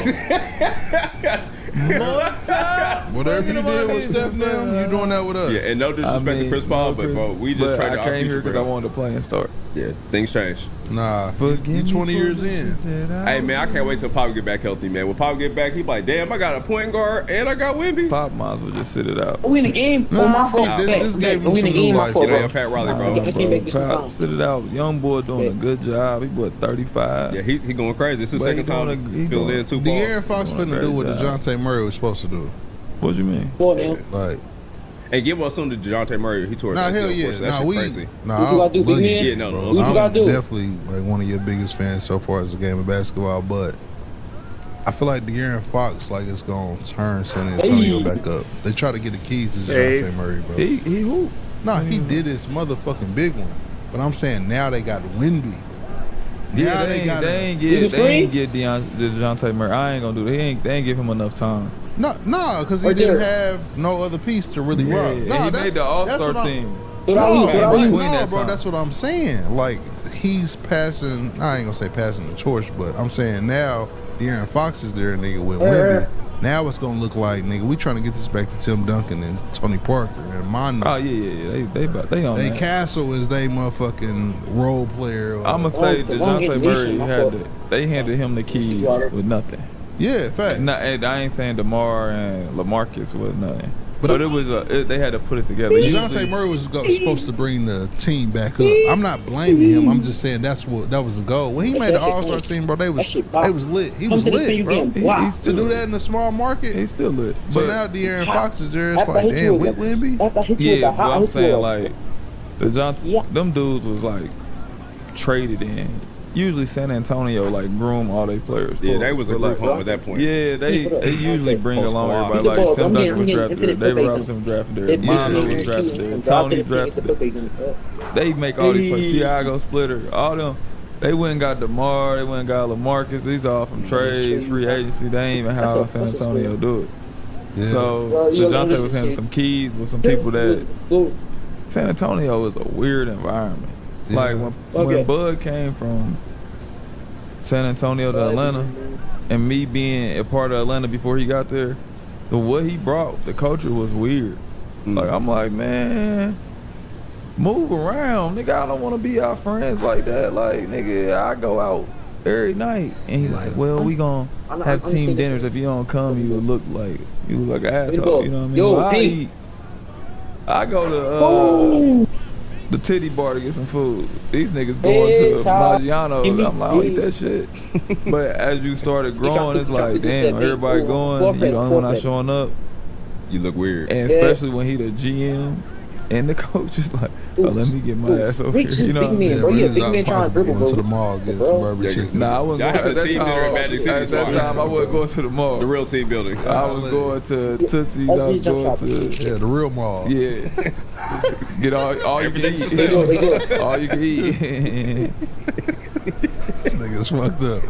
Whatever you did with Steph now, you're doing that with us. Yeah, and no disrespect to Chris Paul, but bro, we just traded I our came here future, because I wanted to play and start. Yeah, things change. Nah, you 20 years in. Hey man, I can't wait till Pop get back healthy, man. When Pop get back, he be like, damn, I got a point guard and I got Wemby. Pop might as well just sit it out. We in the game. My fault. This gave him We in the some game. new My life. fault, Get bro. on Pat Riley, bro. I can't make this Pop, time. sit it out. Young boy doing a good job. He bought 35. Yeah, he going crazy. It's the But second he time doing he filled in 2 balls. De'Aaron Fox finna do what DeJounte Murray was supposed to do. What you mean? Like, And give us some to DeJounte Murray. He tore his hell ACL, yeah. of course. That Nah, shit crazy. Nah, What you gotta do, I love big you, man? Yeah, no, bro. no. What you I'm gotta do? definitely like one of your biggest fans so far as the game of basketball, but I feel like De'Aaron Fox like it's gonna turn San Antonio back up. They try to get the keys to DeJounte Murray, bro. He who? Nah, he did his motherfucking big one. But I'm saying now they got Wemby. Yeah, they ain't get DeJounte Murray. I ain't gonna do that. They ain't give him enough time. No, because he didn't have no other piece to really rock. And No, he made the All-Star team. No, bro, that's what I'm saying. Like, he's passing, I ain't gonna say passing the torch, but I'm saying now De'Aaron Fox is there, nigga, with Wemby. Now it's gonna look like, nigga, we trying to get this back to Tim Duncan and Tony Parker and Mondo. Oh yeah. They on that. Castle is they motherfucking role player. I'ma say DeJounte Murray they handed him the keys with nothing. Yeah, fact. And I ain't saying DeMar and LaMarcus was nothing. But it was they had to put it together. DeJounte Murray was supposed to bring the team back up. I'm not blaming him. I'm just saying that was the goal. When he made the All-Star team, bro, they was lit. He was lit, bro. To do that in a small market, he's still lit. So now De'Aaron Fox is there. It's like, damn, with Wemby. Yeah, but I'm saying like them dudes was like traded in. Usually San Antonio like groom all their players. Yeah, they was a group home at that point. Yeah, they usually bring along everybody. Like Tim Duncan was drafted there, David Robinson was drafted there, Mondo was drafted there, Tony drafted there. They make all these players. Tiago Splitter, all them. They went and got DeMar, they went and got LaMarcus. These are all from trades, free agency. They ain't even how San Antonio do it. Yeah. So DeJounte was having some keys with some people that San Antonio is a weird environment. Yeah. Like when Bud came from San Antonio to Atlanta, and me being a part of Atlanta before he got there, what he brought, the culture was weird. Like I'm like, man, move around, nigga. I don't want to be our friends like that. Like, nigga, I go out every night, and he's like, well, we gonna have team dinners. If you don't come, you look like an asshole. You know what I mean? I go to the titty bar to get some food. These niggas going to Maggiano's. I'm like, I'll eat that shit. But as you started growing, it's like, damn, everybody going, you the only one not showing up. You look weird. And especially when he the GM, And the coach is like, oh, let me get my ass over here. You know, big man, bro. Yeah, big man trying to dribble, Going to the bro. mall, get some barbecue chicken. Nah, I wasn't Y'all going have at a that team there in Magic City. time. At that time, I wasn't going to the mall. The real team building. I was going to Tootsie's. I was going to Yeah, the real mall. yeah. Get all you can eat. All you can eat. This nigga's fucked up.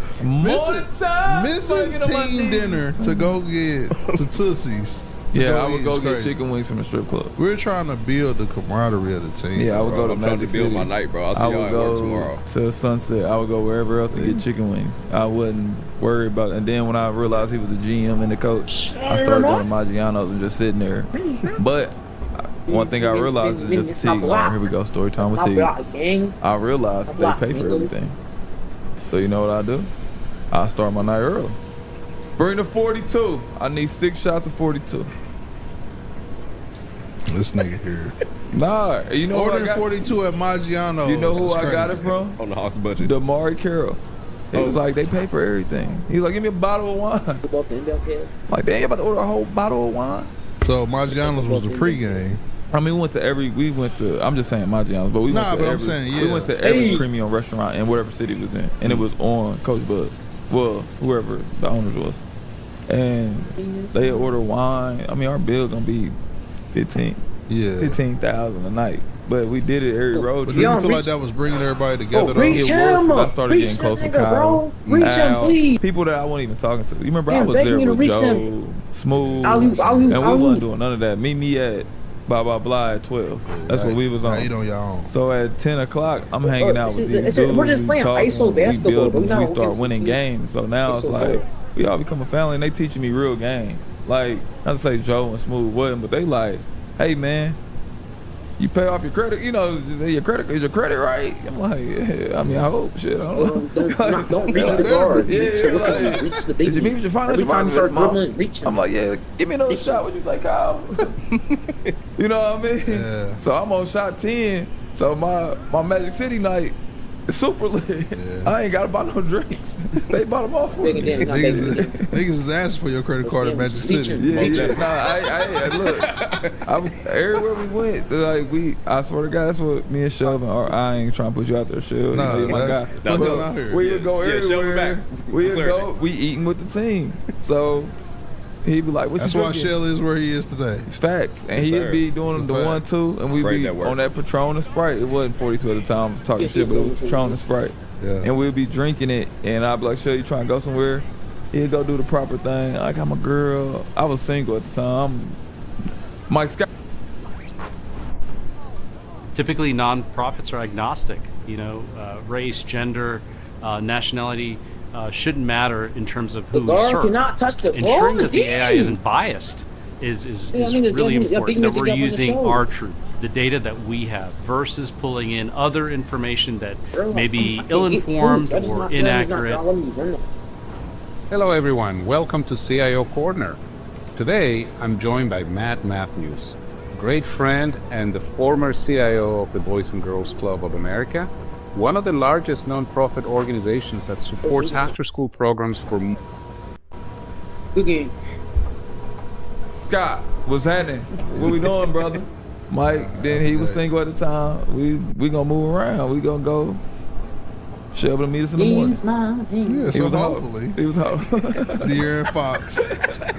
Missing team dinner to go get to Tootsie's. Yeah, I would go get chicken wings from the strip club. We're trying to build the camaraderie of the team. Yeah, I would go to I'm trying Magic to build City. my night, bro. I'll see y'all at work tomorrow. To Sunset. I would go wherever else to get chicken wings. I wouldn't worry about it. And then when I realized he was the GM and the coach, I started going to Maggiano's and just sitting there. But one thing I realized is just Teague. All right, here we go. Story time with Teague. I realized they pay for everything. So you know what I do? I start my night early. Bring the 42. I need 6 shots of 42. This nigga here. Nah, you know Ordering who I got? 42 at Maggiano's. You know who is I got it crazy. from? On the Hawks budget. Damari Carroll. He was like, they pay for everything. He was like, give me a bottle of wine. Like, they ain't about to order a whole bottle of wine. So Maggiano's was the pregame. I mean, I'm just saying Maggiano's, but we went to every premium restaurant in whatever city it was in. And it was on Coach Bud. Well, whoever the owners was. And they order wine. I mean, our bill gonna be 15,000 a night. But we did it every road But trip. do you feel like that was bringing everybody together? It was, 'cause I started getting close to Kyle. Now, people that I wasn't even talking to. You remember I was there with Joe, Smooth, and we wasn't doing none of that. Meet me at blah blah blah at 12. That's what we was on. Eat on your own. So at 10 o'clock, I'm hanging out with these dudes. We're just playing ISO basketball, but We start winning games. So now it's like we all become a family, and they teaching me real game. Like, not to say Joe and Smooth wasn't, but they like, hey man, you pay off your credit, you know, is your credit right? I'm like, yeah, I mean, I hope, shit, I don't know. Don't reach the guard. Yeah, Reach the big did you meet with your financial Every time you advisor start this month? dribbling, reach him. I'm like, yeah, give me another shot. What you say, Kyle? You know what I mean? Yeah. So I'm on shot 10. So my Magic City night is super lit. Yeah. I ain't got to buy no drinks. They bought them off for me. Niggas is asking for your credit card at Magic City. Yeah. Nah, I look. Everywhere we went, like I swear to God, that's what me and Shelvin are. I ain't trying to put you out there, Shelvin. No, you my guy. put him out here. We would go everywhere. back. We would go. We eating with the team. So he'd be like, "What That's you why drinking?" Shell is where he is today. It's facts. And Yes, he'd sir. be doing It's the a 1-2, and we'd Great be network. on that Patron and Sprite. It wasn't 42 at the time. I was talking shit, but it was Patron and Sprite. Yeah. And we'd be drinking it, and I'd be like, "Shell, you trying to go somewhere?" He'd go do the proper thing. I got my girl. I was single at the time. Mike Scott. Typically, nonprofits are agnostic. You know, race, gender, nationality shouldn't matter in terms of who we guard serve. cannot touch the ball. Ensuring that the Damn. AI isn't biased is Yeah, I mean, it's really definitely a big important. That nigga we're up on the using shoulder. our truths, the data that we have, versus pulling in other information that may be ill-informed or inaccurate. Hello everyone, welcome to CIO Corner. Today I'm joined by Matt Matthews, a great friend and the former CIO of the Boys and Girls Club of America, one of the largest nonprofit organizations that supports after-school programs for Good game. Scott, what's happening? What we doing, brother? Mike, then he was single at the time. We gonna move around. We gonna go. Shelby to meet us in the morning. Yeah, He so was home. hopefully. He was home. De'Aaron Fox.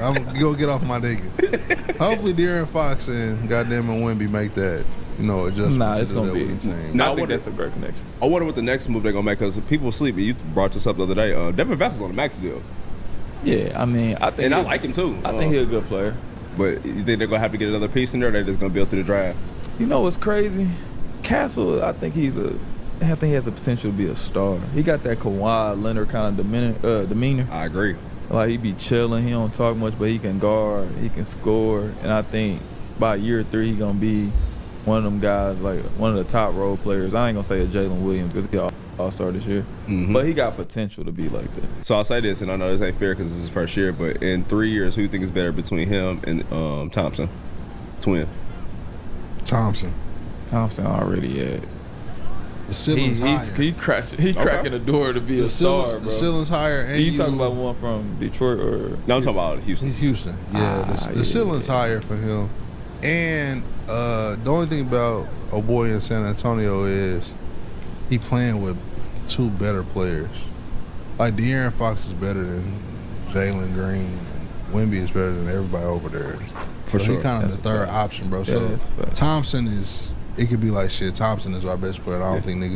I'm gonna get off my nigga. Hopefully De'Aaron Fox and goddamn and Wemby make that, adjustment. Nah, it's to gonna that be. with the team. Now, I think that's a great connection. I wonder what the next move they're gonna make, because people sleep. You brought this up the other day. Devin Vassell's on a max deal. Yeah, I mean, I think, And I like him too. I think he's a good player. But you think they're gonna have to get another piece in there? Or they're just gonna build through the draft. You know what's crazy? Castle, I think he has the potential to be a star. He got that Kawhi Leonard kind of demeanor. I agree. Like, he be chilling. He don't talk much, but he can guard. He can score. And I think by year 3, he gonna be one of them guys, like one of the top role players. I ain't gonna say a Jalen Williams because he all-star this year, but he got potential to be like that. So I'll say this, and I know this ain't fair because this is his first year, but in 3 years, who you think is better between him and Thompson? Twin. Thompson already at. The ceiling's higher. He cracking the door to be a star, bro. The ceiling's higher. And you talking about one from Detroit or? No, I'm talking about Houston. He's Houston. Yeah, the ceiling's higher for him. And the only thing about a boy in San Antonio is he playing with two better players. Like De'Aaron Fox is better than Jalen Green. Wemby is better than everybody over there. For so sure. He kind of the third option, bro. So Thompson is, it could be like shit. Thompson is our best player. I don't think niggas